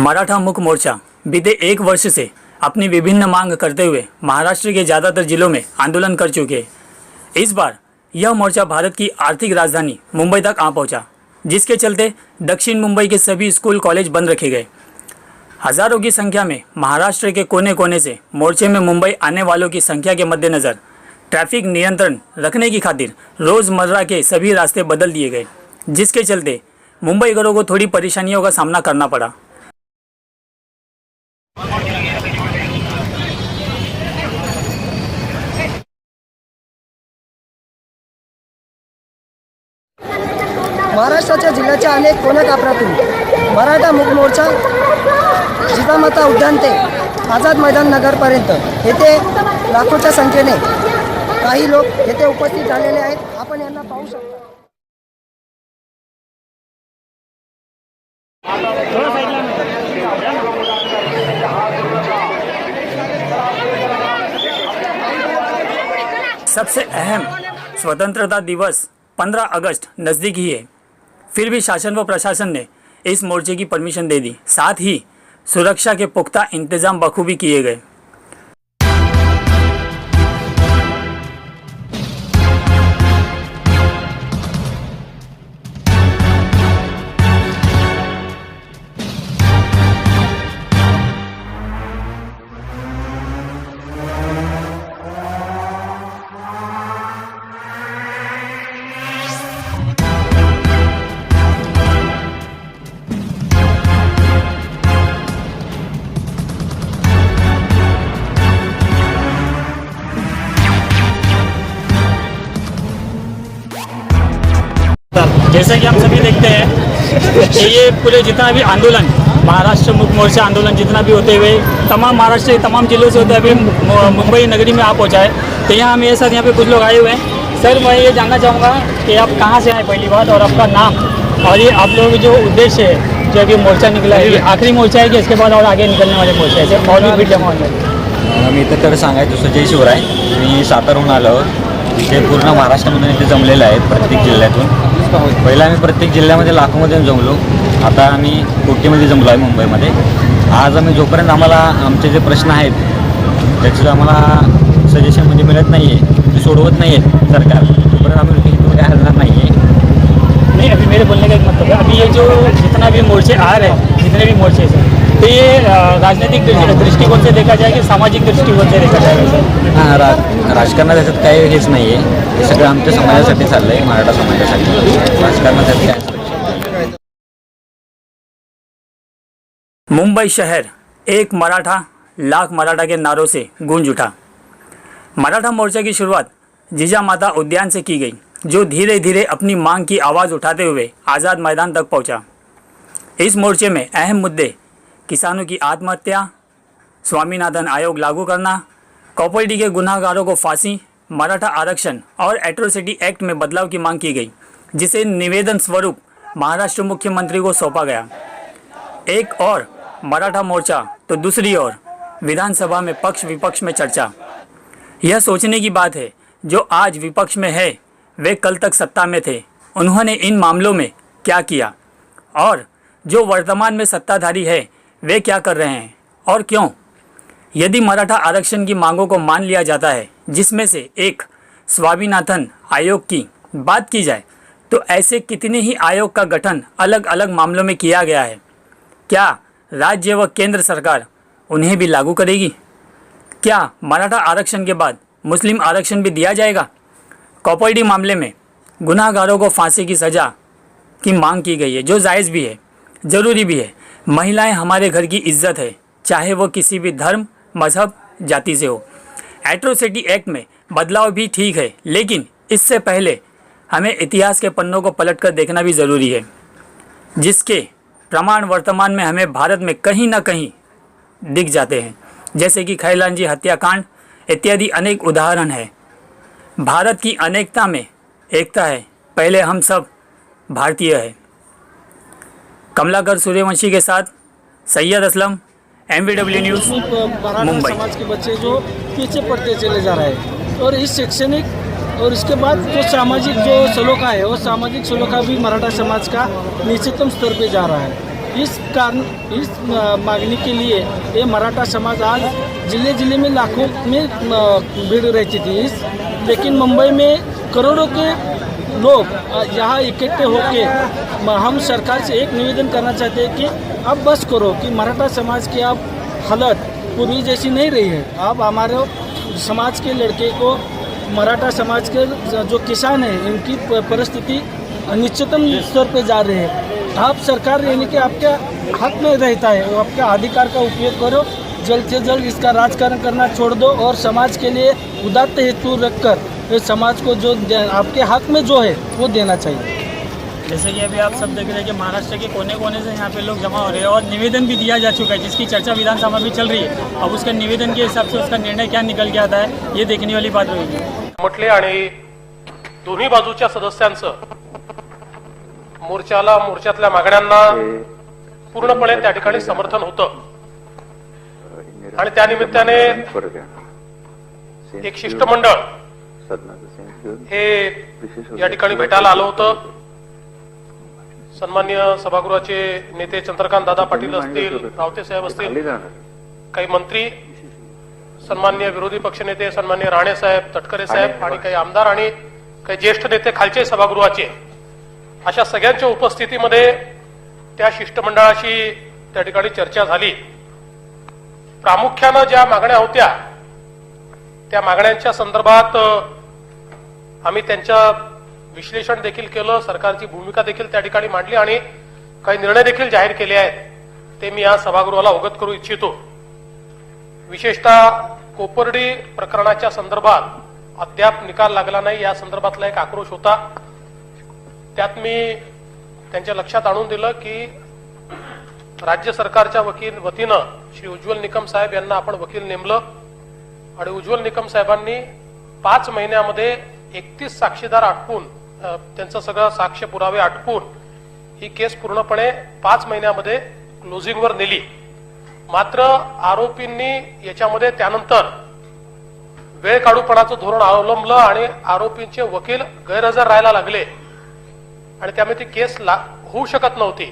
मराठा मुक् मोर्चा बीते एक वर्ष से अपनी विभिन्न मांग करते हुए महाराष्ट्र के ज़्यादातर जिलों में आंदोलन कर चुके हैं। इस बार यह मोर्चा भारत की आर्थिक राजधानी मुंबई तक आ पहुंचा, जिसके चलते दक्षिण मुंबई के सभी स्कूल कॉलेज बंद रखे गए। हज़ारों की संख्या में महाराष्ट्र के कोने कोने से मोर्चे में मुंबई आने वालों की संख्या के मद्देनज़र ट्रैफिक नियंत्रण रखने की खातिर रोज़मर्रा के सभी रास्ते बदल दिए गए, जिसके चलते मुंबईकरों को थोड़ी परेशानियों का सामना करना पड़ा। महाराष्ट्राच्या जिल्ह्याच्या अनेक कोनाकोपऱ्यातून मराठा मुक् मोर्चा जिजामाता उद्यान ते आझाद मैदान नगरपर्यंत येथे लाखोच्या संख्येने काही लोक येथे उपस्थित झालेले आहेत। आपण यांना पाहू शकता। सबसे अहम स्वतंत्रता दिवस 15 अगस्त नज़दीक ही है, फिर भी शासन व प्रशासन ने इस मोर्चे की परमिशन दे दी। साथ ही सुरक्षा के पुख्ता इंतजाम बखूबी किए गए। जैसा कि हम सभी देखते हैं कि ये पूरे जितना भी आंदोलन महाराष्ट्र मुक् मोर्चा आंदोलन जितना भी होते हुए तमाम महाराष्ट्र के तमाम जिलों से होते हुए मुंबई नगरी में आ पहुंचा है। तो यहाँ मेरे साथ यहाँ पे कुछ लोग आए हुए हैं। सर, मैं ये जानना चाहूँगा कि आप कहाँ से आए पहली बात, और आपका नाम, और ये आप लोगों का जो उद्देश्य है, जो अभी मोर्चा निकला है, ये आखिरी मोर्चा है कि इसके बाद और आगे निकलने वाले मोर्चा है सर? और भी भीड़ जमा होने मी तर सांगायचं जय शिवराय। मी सातारहून आलो, इथे पूर्ण महाराष्ट्रामधून इथे जमलेलं आहे प्रत्येक जिल्ह्यातून। पहिला आम्ही प्रत्येक जिल्ह्यामध्ये लाखोमध्ये जमलो, आता आम्ही कोटीमध्ये जमलो आहे मुंबईमध्ये। आज आम्ही जोपर्यंत आम्हाला आमचे जे प्रश्न आहेत त्याचं आम्हाला सजेशन म्हणजे मिळत नाही आहे, ते सोडवत नाही आहेत सरकार, तोपर्यंत आम्ही इथून काय हलणार नाही आहे। नहीं, अभी मेरे बोलने का एक मतलब है, अभी ये जो जितना भी मोर्चे आ रहे हैं, जितने भी मोर्चे हैं, तो ये राजनीतिक दृष्टिकोण से देखा जाए कि सामाजिक दृष्टिकोण से देखा जाएगा सर? हां, राजकारणात त्याच्यात काही हेच नाही आहे, हे सगळं आमच्या समाजासाठी चाललं आहे, मराठा समाजासाठी। राजकारणात काय मुंबई शहर एक मराठा लाख मराठा के नारों से गूंज उठा। मराठा मोर्चा की शुरुआत जिजामाता उद्यान से की गई, जो धीरे धीरे अपनी मांग की आवाज़ उठाते हुए आज़ाद मैदान तक पहुंचा। इस मोर्चे में अहम मुद्दे किसानों की आत्महत्या, स्वामीनाथन आयोग लागू करना, कॉपर्टी के गुनाहगारों को फांसी, मराठा आरक्षण और एट्रोसिटी एक्ट में बदलाव की मांग की गई, जिसे निवेदन स्वरूप महाराष्ट्र मुख्यमंत्री को सौंपा गया। एक और मराठा मोर्चा तो दूसरी ओर विधानसभा में पक्ष विपक्ष में चर्चा। यह सोचने की बात है, जो आज विपक्ष में है वे कल तक सत्ता में थे, उन्होंने इन मामलों में क्या किया, और जो वर्तमान में सत्ताधारी है वे क्या कर रहे हैं और क्यों। यदि मराठा आरक्षण की मांगों को मान लिया जाता है, जिसमें से एक स्वामीनाथन आयोग की बात की जाए, तो ऐसे कितने ही आयोग का गठन अलग अलग मामलों में किया गया है। क्या राज्य व केंद्र सरकार उन्हें भी लागू करेगी? क्या मराठा आरक्षण के बाद मुस्लिम आरक्षण भी दिया जाएगा? कॉपर्टी मामले में गुनाहगारों को फांसी की सज़ा की मांग की गई है, जो जायज़ भी है, ज़रूरी भी है। महिलाएं हमारे घर की इज्जत है, चाहे वो किसी भी धर्म, मज़हब, जाति से हो। एट्रोसिटी एक्ट में बदलाव भी ठीक है, लेकिन इससे पहले हमें इतिहास के पन्नों को पलटकर देखना भी ज़रूरी है, जिसके प्रमाण वर्तमान में हमें भारत में कहीं ना कहीं दिख जाते हैं, जैसे कि खैलांजी हत्याकांड इत्यादि अनेक उदाहरण है। भारत की अनेकता में एकता है, पहले हम सब भारतीय है। कमलाकर सूर्यवंशी के साथ सैयद असलम, MVW न्यूज़, मुंबई। समाज के बच्चे जो पीछे पड़ते चले जा रहे हैं, और इस शैक्षणिक और इसके बाद जो सामाजिक जो सलोखा है, वो सामाजिक सलोखा भी मराठा समाज का नीचतम स्तर पे जा रहा है। इस कारण इस मांगनी के लिए ये मराठा समाज आज जिले जिले में लाखों में भीड़ रहती थी। लेकिन मुंबई में करोड़ों के लोग यहाँ इकट्ठे होके हम सरकार से एक निवेदन करना चाहते हैं कि अब बस करो कि मराठा समाज की अब हालत पूर्वी जैसी नहीं रही है। अब हमारे समाज के लड़के को मराठा समाज के जो किसान हैं इनकी परिस्थिति निश्चितम स्तर पे जा रही है। आप सरकार यानी कि आपके हक में रहता है, वो आपके अधिकार का उपयोग करो, जल्द से जल्द इसका राजकारण करना छोड़ दो और समाज के लिए उदात्त हेतु रखकर इस समाज को जो आपके हक में जो है वो देना चाहिए। जैसे कि अभी आप सब देख रहे हैं कि महाराष्ट्र के कोने कोने से यहाँ पे लोग जमा हो रहे हैं और निवेदन भी दिया जा चुका है, जिसकी चर्चा विधानसभा में चल रही है। अब उसके निवेदन के हिसाब से उसका निर्णय क्या निकल के आता है ये देखने वाली बात होगी। म्हटले आणि दोन्ही बाजूच्या सदस्यांचं मोर्चातल्या मागण्यांना पूर्णपणे त्या ठिकाणी समर्थन होतं आणि त्या निमित्ताने एक शिष्टमंडळ हे या ठिकाणी भेटायला आलं होतं। सन्माननीय सभागृहाचे नेते चंद्रकांत दादा पाटील असतील, रावते साहेब असतील, काही मंत्री, सन्माननीय विरोधी पक्षनेते सन्माननीय राणे साहेब, तटकरे साहेब आणि काही आमदार आणि काही ज्येष्ठ नेते खालचे सभागृहाचे, अशा सगळ्यांच्या उपस्थितीमध्ये त्या शिष्टमंडळाशी त्या ठिकाणी चर्चा झाली। प्रामुख्यानं ज्या मागण्या होत्या त्या मागण्यांच्या संदर्भात आम्ही त्यांच्या विश्लेषण देखील केलं, सरकारची भूमिका देखील त्या ठिकाणी मांडली आणि काही निर्णय देखील जाहीर केले आहेत, ते मी या सभागृहाला अवगत करू इच्छितो। विशेषतः कोपर्डी प्रकरणाच्या संदर्भात अद्याप निकाल लागला नाही, या संदर्भातला एक आक्रोश होता। त्यात मी त्यांच्या लक्षात आणून दिलं की राज्य सरकारच्या वतीनं श्री उज्ज्वल निकम साहेब यांना आपण वकील नेमलं आणि उज्ज्वल निकम साहेबांनी 5 महिन्यामध्ये 31 साक्षीदार आटपून त्यांचं सगळं साक्ष पुरावे आटपून ही केस पूर्णपणे 5 महिन्यामध्ये क्लोजिंगवर नेली। मात्र आरोपींनी याच्यामध्ये त्यानंतर वेळ काढूपणाचं धोरण अवलंबलं आणि आरोपींचे वकील गैरहजर राहायला लागले आणि त्यामुळे ती केस होऊ शकत नव्हती।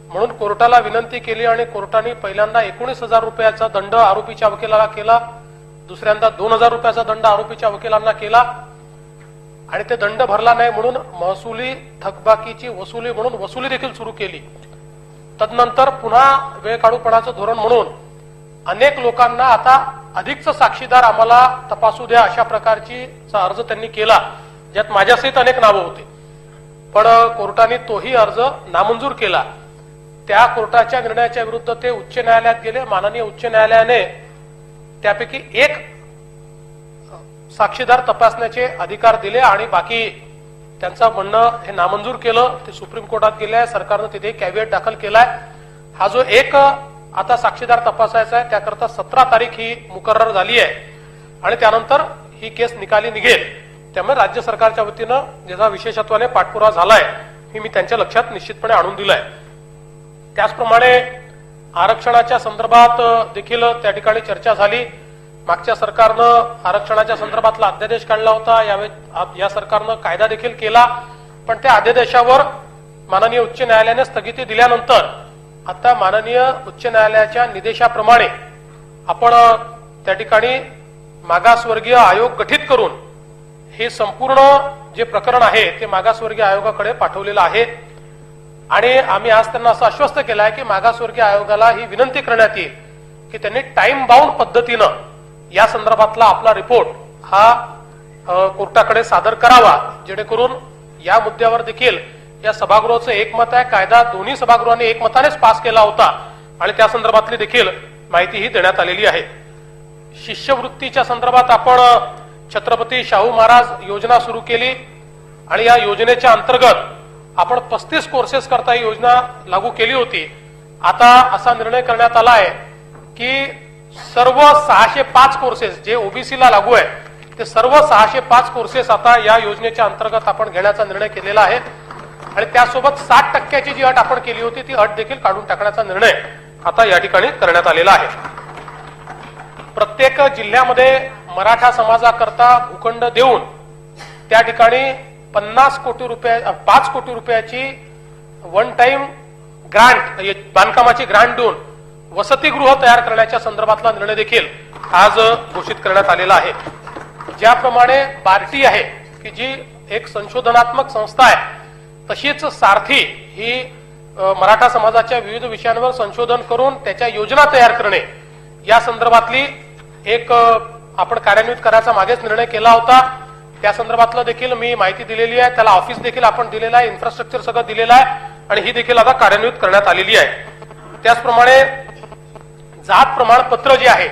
म्हणून कोर्टाला विनंती केली आणि कोर्टाने पहिल्यांदा 19,000 रुपयाचा दंड आरोपीच्या वकिलाला केला, दुसऱ्यांदा 2,000 रुपयाचा दंड आरोपीच्या वकिलांना केला आणि ते दंड भरला नाही म्हणून महसुली थकबाकीची वसुली म्हणून वसुली देखील सुरू केली। तदनंतर पुन्हा वेळ काढूपणाचं धोरण म्हणून अनेक लोकांना आता अधिकचा साक्षीदार आम्हाला तपासू द्या अशा प्रकारची अर्ज त्यांनी केला, ज्यात माझ्यासहित अनेक नावं होती, पण कोर्टाने तोही अर्ज नामंजूर केला। त्या कोर्टाच्या निर्णयाच्या विरुद्ध ते उच्च न्यायालयात गेले। माननीय उच्च न्यायालयाने त्यापैकी एक साक्षीदार तपासण्याचे अधिकार दिले आणि बाकी त्यांचं म्हणणं हे नामंजूर केलं। ते सुप्रीम कोर्टात गेले आहे, सरकारनं तिथे कॅव्हिएट दाखल केलाय। हा जो एक आता साक्षीदार तपासायचा आहे त्याकरता 17 तारीख ही मुकर्रर झाली आहे आणि त्यानंतर ही केस निकाली निघेल। त्यामुळे राज्य सरकारच्या वतीनं ज्याचा विशेषत्वाने पाठपुरावा झालाय हे मी त्यांच्या लक्षात निश्चितपणे आणून दिलाय। त्याचप्रमाणे आरक्षणाच्या संदर्भात देखील त्या ठिकाणी चर्चा झाली। मागच्या सरकारनं आरक्षणाच्या संदर्भातला अध्यादेश काढला होता, यावेळी या सरकारनं कायदा देखील केला, पण त्या अध्यादेशावर माननीय उच्च न्यायालयाने स्थगिती दिल्यानंतर आता माननीय उच्च न्यायालयाच्या निर्देशाप्रमाणे आपण त्या ठिकाणी मागासवर्गीय आयोग गठीत करून हे संपूर्ण जे प्रकरण आहे ते मागासवर्गीय आयोगाकडे पाठवलेलं आहे आणि आम्ही आज त्यांना असं आश्वस्त केलं आहे की मागासवर्गीय आयोगाला ही विनंती करण्यात येईल की त्यांनी टाइम बाउंड पद्धतीनं या संदर्भातला आपला रिपोर्ट हा कोर्टाकडे सादर करावा, जेणेकरून या मुद्द्यावर देखील या सभागृहाचं एकमत आहे। कायदा दोन्ही सभागृहांनी एकमतानेच पास केला होता आणि त्या संदर्भातली देखील माहितीही देण्यात आलेली आहे। शिष्यवृत्तीच्या संदर्भात आपण छत्रपती शाहू महाराज योजना सुरू केली आणि या योजनेच्या अंतर्गत आपण 35 कोर्सेस करता ही योजना लागू केली होती। आता असा निर्णय करण्यात आला आहे की सर्व 605 कोर्सेस जे ओबीसीला लागू आहे ते सर्व 605 कोर्सेस आता या योजनेच्या अंतर्गत आपण घेण्याचा निर्णय केलेला आहे आणि त्यासोबत 60% जी अट आपण केली होती ती अट देखील काढून टाकण्याचा निर्णय आता या ठिकाणी करण्यात आलेला आहे। प्रत्येक जिल्ह्यामध्ये मराठा समाजाकरता भूखंड देऊन त्या ठिकाणी 5 कोटी रुपयाची वन टाइम ग्रांट बांधकामाची ग्रांट देऊन वसतिगृह तयार करण्याच्या संदर्भातला निर्णय देखील आज घोषित करण्यात आलेला आहे. ज्याप्रमाणे बार्टी आहे की जी एक संशोधनात्मक संस्था आहे, तशीच सारथी ही मराठा समाजाच्या विविध विषयांवर संशोधन करून त्याच्या योजना तयार करणे या संदर्भातली एक आपण कार्यान्वित करायचा मागेच निर्णय केला होता. त्या संदर्भातलं देखील मी माहिती दिलेली आहे. त्याला ऑफिस देखील आपण दिलेलं आहे, इन्फ्रास्ट्रक्चर सगळं दिलेलं आहे आणि ही देखील आता कार्यान्वित करण्यात आलेली आहे. त्याचप्रमाणे जात प्रमाणपत्र जे आहे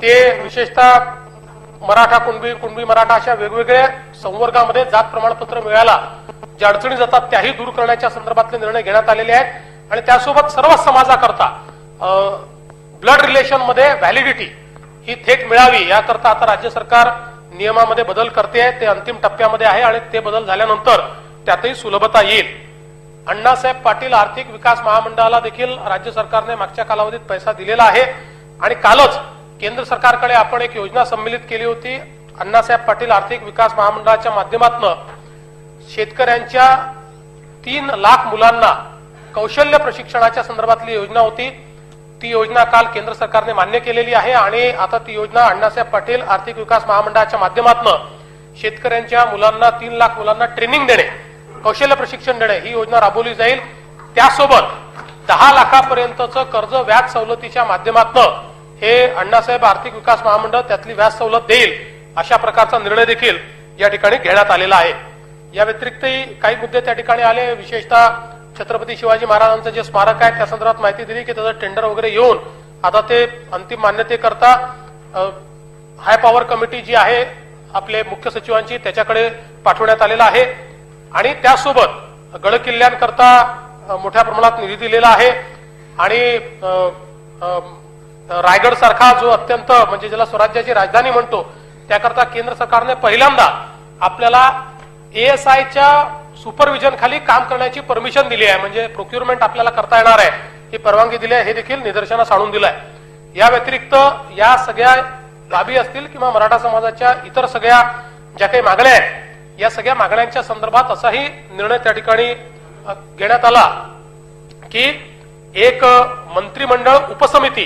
ते विशेषतः मराठा कुणबी मराठा अशा वेगवेगळ्या संवर्गामध्ये जात प्रमाणपत्र मिळायला ज्या अडचणी जातात त्याही दूर करण्याच्या संदर्भातले निर्णय घेण्यात आलेले आहेत आणि त्यासोबत सर्व समाजाकरता ब्लड रिलेशन मध्ये व्हॅलिडिटी ही थेट मिळावी याकरता आता राज्य सरकार नियमामध्ये बदल करते आहे. ते अंतिम टप्प्यामध्ये आहे आणि ते बदल झाल्यानंतर त्यातही सुलभता येईल. अण्णासाहेब पाटील आर्थिक विकास महामंडळाला देखील राज्य सरकारने मागच्या कालावधीत पैसा दिलेला आहे आणि कालच केंद्र सरकारकडे आपण एक योजना संमिलित केली होती. अण्णासाहेब पाटील आर्थिक विकास महामंडळाच्या माध्यमातून शेतकऱ्यांच्या 3 लाख मुलांना कौशल्य प्रशिक्षणाच्या संदर्भातली योजना होती. ती योजना काल केंद्र सरकारने मान्य केलेली आहे आणि आता ती योजना अण्णासाहेब पाटील आर्थिक विकास महामंडळाच्या माध्यमातून शेतकऱ्यांच्या मुलांना 3 लाख मुलांना ट्रेनिंग देणे, कौशल्य प्रशिक्षण देणे ही योजना राबवली जाईल. त्यासोबत 10 लाखापर्यंतचं कर्ज व्याज सवलतीच्या माध्यमातून हे अण्णासाहेब आर्थिक विकास महामंडळ त्यातली व्याज सवलत देईल अशा प्रकारचा निर्णय देखील या ठिकाणी घेण्यात आलेला आहे. या व्यतिरिक्तही काही मुद्दे त्या ठिकाणी आले. विशेषतः छत्रपती शिवाजी महाराजांचं जे स्मारक आहे त्या संदर्भात माहिती दिली की त्याचं टेंडर वगैरे येऊन आता ते अंतिम मान्यतेकरता हाय पॉवर कमिटी जी आहे आपले मुख्य सचिवांची त्याच्याकडे पाठवण्यात आलेला आहे आणि त्यासोबत गड किल्ल्यांकरता मोठ्या प्रमाणात निधी दिलेला आहे आणि रायगड सारखा जो अत्यंत म्हणजे ज्याला स्वराज्याची राजधानी म्हणतो त्याकरता केंद्र सरकारने पहिल्यांदा आपल्याला ASIच्या सुपरविजन खाली काम करण्याची परमिशन दिली आहे. म्हणजे प्रोक्युरमेंट आपल्याला करता येणार आहे ही परवानगी दिली आहे. हे देखील निदर्शनास आणून दिलं आहे. या व्यतिरिक्त या सगळ्या बाबी असतील किंवा मराठा समाजाच्या इतर सगळ्या ज्या काही मागण्या आहेत या सगळ्या मागण्यांच्या संदर्भात असाही निर्णय त्या ठिकाणी घेण्यात आला की एक मंत्रिमंडळ उपसमिती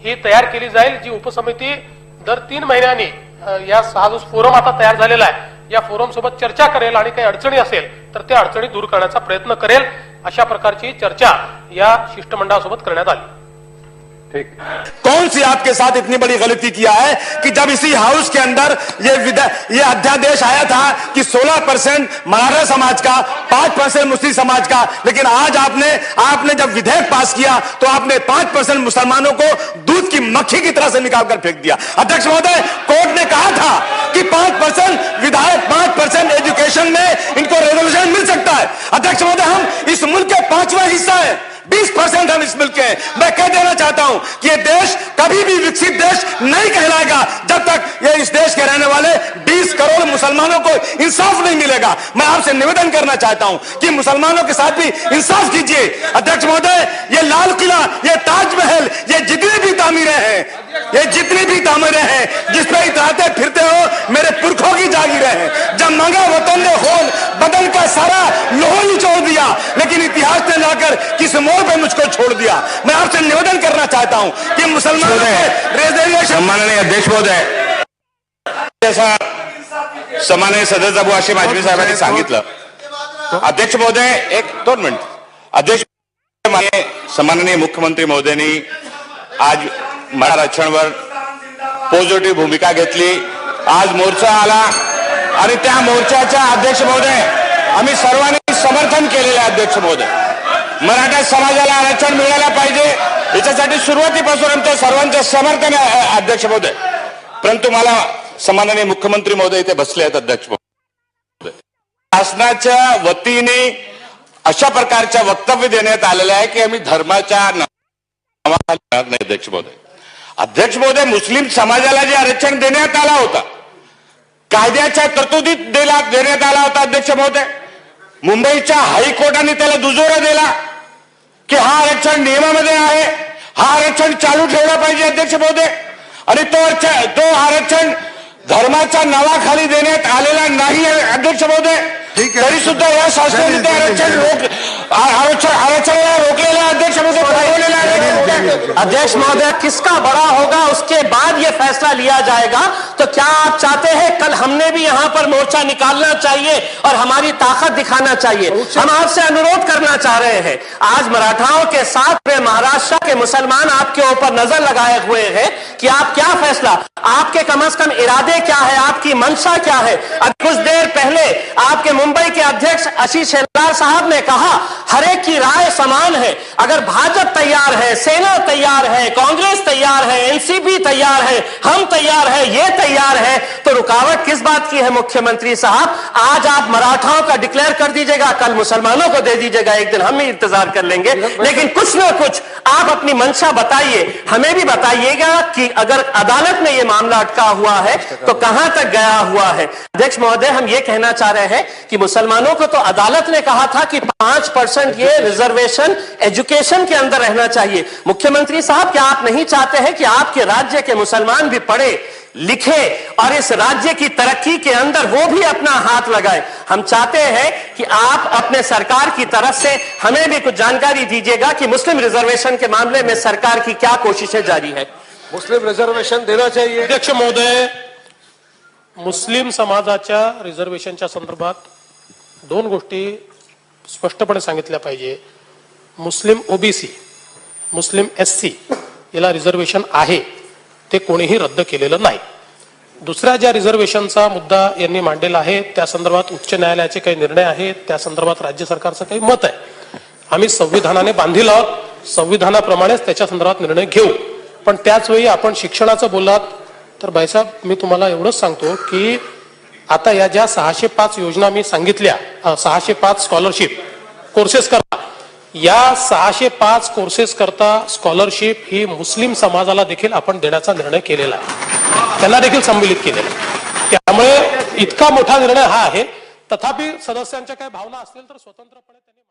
ही तयार केली जाईल. जी उपसमिती दर 3 महिन्यांनी हा जो फोरम आता तयार झालेला आहे या फोरम सोबत चर्चा करेल आणि काही अडचणी असेल तर त्या अडचणी दूर करण्याचा प्रयत्न करेल. अशा प्रकारची चर्चा या शिष्टमंडळासोबत करण्यात आली. कौन सी आपके साथ इतनी बड़ी गलती किया है कि जब इसी हाउस के अंदर ये अध्यादेश आया था कि 16% मराठा समाज का, 5% मुस्लिम समाज का, लेकिन आज आपने जब विधेयक पास किया तो आपने 5% मुसलमानों को दूध की मक्खी की तरह से निकालकर फेंक दिया. अध्यक्ष महोदय, कोर्ट ने कहा था कि 5% विधायक, 5% एजुकेशन में इनको रेजोल्यूशन मिल सकता है. अध्यक्ष महोदय, हम इस मुल्क के 5वां हिस्सा है, 20% हम इस मुल्क के हैं. मैं कह देना चाहता हूं कि ये देश कभी भी विकसित देश नहीं कहलाएगा जब तक ये इस देश के रहने वाले 20 करोड़ मुसलमानों को इंसाफ नहीं मिलेगा. मैं आपसे निवेदन करना चाहता हूं कि मुसलमानों के साथ भी इंसाफ कीजिए. अध्यक्ष महोदय, ये लाल किला, ये ताजमहल, ये जितनी भी तामीरें हैं जिस पे इतराते फिरते हो, मेरे पुरखों की जागीरें हैं. जब मांगा वतन ने होल, बदन का सारा लोहा निचोड़ दिया, लेकिन इतिहास ने लाकर किस मोड़ पे मुझको छोड़ दिया. मैं आपसे निवेदन करना चाहता हूं कि मुसलमानों सम्माननीय अध्यक्ष महोदय, जैसा सन्माननीय सदस्य आशिम आजमी साहेबांनी सांगितलं. अध्यक्ष महोदय, 2 मिनिट. अध्यक्ष, सन्माननीय मुख्यमंत्री महोदयांनी आज मराठा आरक्षणावर पॉझिटिव्ह भूमिका घेतली. आज मोर्चा आला आणि त्या मोर्चाच्या अध्यक्ष महोदय आम्ही सर्वांनी समर्थन केलेलं आहे. अध्यक्ष महोदय, मराठा समाजाला आरक्षण मिळायला पाहिजे याच्यासाठी सुरुवातीपासून आमच्या सर्वांचं समर्थन आहे. अध्यक्ष महोदय, परंतु मला सन्माननीय मुख्यमंत्री महोदय इथे बसले आहेत. अध्यक्ष महोदय, शासनाच्या वतीने अशा प्रकारच्या वक्तव्य देण्यात आलेलं आहे की आम्ही धर्माच्या नावाखाली नाही. अध्यक्ष महोदय, मुस्लिम समाजाला जे आरक्षण देण्यात आला होता कायद्याच्या तरतुदीत देण्यात आला होता. अध्यक्ष महोदय, मुंबईच्या हायकोर्टाने त्याला दुजोरा दिला की हा आरक्षण नियमामध्ये आहे, हा आरक्षण चालू ठेवला पाहिजे. अध्यक्ष महोदय, आणि तो आरक्षण धर्माच्या नावाखाली देण्यात आलेला नाही. अध्यक्ष महोदय, तरी सुद्धा या शासनाने ते आरक्षण आरक्षणाला रोकलेला अध्यक्ष अध्यक्ष महोदय, किसका बड़ा होगा उसके बाद ये फैसला लिया जाएगा। तो क्या आप चाहते हैं कल हमने भी यहाँ पर मोर्चा निकालना चाहिए और हमारी ताकत दिखाना चाहिए? हम आपसे अनुरोध करना चाह रहे हैं, आज मराठाओं के साथ पूरे महाराष्ट्र के मुसलमान आपके ऊपर नजर लगाए हुए हैं कि आप क्या फैसला, आपके कम से कम इरादे क्या है, आपकी मंशा क्या है। अब कुछ देर पहले आपके मुंबई के अध्यक्ष आशीष शेलार साहब ने कहा हर एक की राय समान है। अगर भाजपा तैयार है, सेना तैयार है, कांग्रेस तैयार है, एनसीपी तैयार है, हम तैयार है, ये तैयार है, तो रुकावट किस बात की है मुख्यमंत्री साहब? आज आप मराठाओं का डिक्लेयर कर दीजिएगा, कल मुसलमानों को दे दीजिएगा, एक दिन हम ही इंतजार कर लेंगे, लेकिन कुछ ना कुछ आप अपनी मंशा बताइए। हमें भी बताइएगा कि अगर अदालत में यह मामला अटका हुआ है तो कहां तक गया हुआ है। अध्यक्ष महोदय, हम ये कहना चाह रहे हैं कि मुसलमानों को तो अदालत ने कहा था कि 5% ये रिजर्वेशन एजुकेशन के अंदर रहना चाहिए। मुख्यमंत्री साहब, क्या आप नहीं चाहते हैं कि आपके राज्य के मुसलमान भी पढ़े लिखे और इस राज्य की तरक्की के अंदर वो भी अपना हाथ लगाए? हम चाहते हैं कि आप अपने सरकार की तरफ से हमें भी कुछ जानकारी दीजिएगा कि मुस्लिम रिजर्वेशन के मामले में सरकार की क्या कोशिशें जारी है। मुस्लिम रिझर्वेशन देना चाहिए। अध्यक्ष महोदय, मुस्लिम समाजाच्या रिझर्वेशनच्या संदर्भात दोन गोष्टी स्पष्टपणे सांगितल्या पाहिजे। मुस्लिम ओबीसी, मुस्लिम एससी याला रिझर्वेशन आहे, ते कोणीही रद्द केलेलं नाही। दुसऱ्या ज्या रिझर्वेशनचा मुद्दा यांनी मांडलेला आहे त्या संदर्भात उच्च न्यायालयाचे काही निर्णय आहेत, त्या संदर्भात राज्य सरकारचं काही मत आहे। आम्ही संविधानाने बांधील आहोत, संविधानाप्रमाणेच त्याच्या संदर्भात निर्णय घेऊ। पण त्याच वेळी आपण शिक्षणाचं बोललात तर भाईसाहेब, मी तुम्हाला एवढंच सांगतो की आता या ज्या 605 योजना मी सांगितल्या, 605 स्कॉलरशिप कोर्सेस करता, या 605 कोर्सेस करता स्कॉलरशिप ही मुस्लिम समाजाला देखील आपण देण्याचा निर्णय केलेला आहे, त्यांना देखील संमिलित केलेला आहे। त्यामुळे इतका मोठा निर्णय हा आहे। तथापि सदस्यांच्या काही भावना असतील तर स्वतंत्रपणे त्यांनी